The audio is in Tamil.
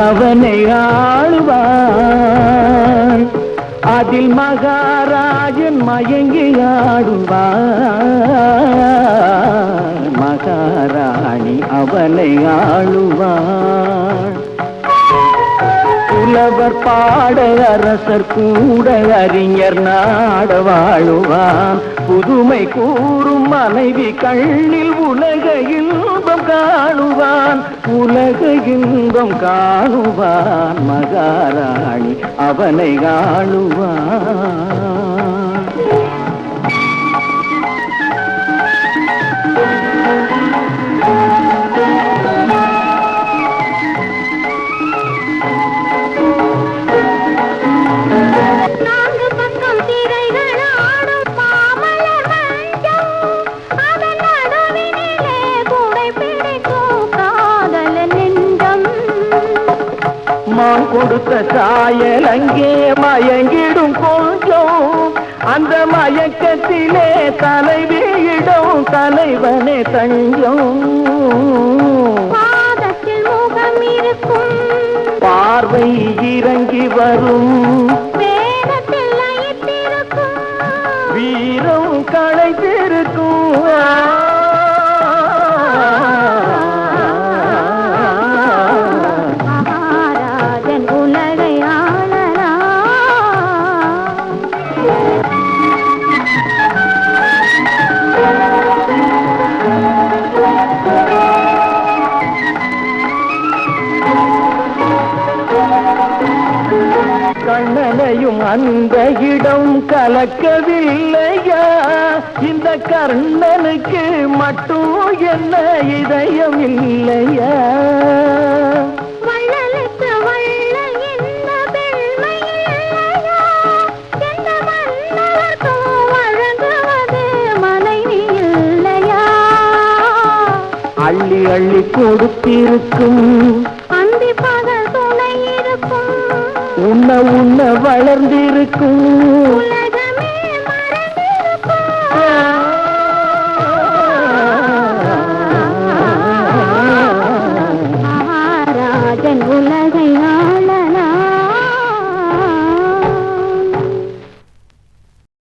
அவனை ஆளுவான். அதில் மகாராஜன் மயங்கி ஆடுவான். மகாராணி அவனை ஆளுவான். புலவர் பாட அரசர் கூட அறிஞர் நாட வாழுவான். புதுமை கூறும் மனைவி கண்ணில் உலக இன்பம் காணுவான். உலக இன்பம் காணுவான். மகாராணி அவனை ஆளுவான். மான் கொடுத்த சாயல் அங்கே மயங்கிடும் கொஞ்சம். அந்த மயக்கத்திலே தலைவியிடும் தலைவனே தஞ்சம். பாதத்தில் முகம் இருக்கும், பார்வை இறங்கி வரும், வேதத்தில் லயித்திருக்கும், வீரம் களைத்திருக்கும். கண்ணனையும் அந்த இடம் கலக்கவில்லையா? இந்த கர்ணனுக்கு மட்டும் என்ன இதயம் இல்லையா? வள்ளலுக்கு வள்ளல் என்ன பெண்மை இல்லையா? எந்த மன்னவர்க்கும் வழங்குவது மனைவி இல்லையா? அள்ளி அள்ளி கொடுத்திருக்கும், அந்தி பகல் துணை இருக்கும், உன்ன உன்ன வளர்ந்திருக்கும், உலகமே மறந்திருக்கும். மகாராஜன் உலகை ஆள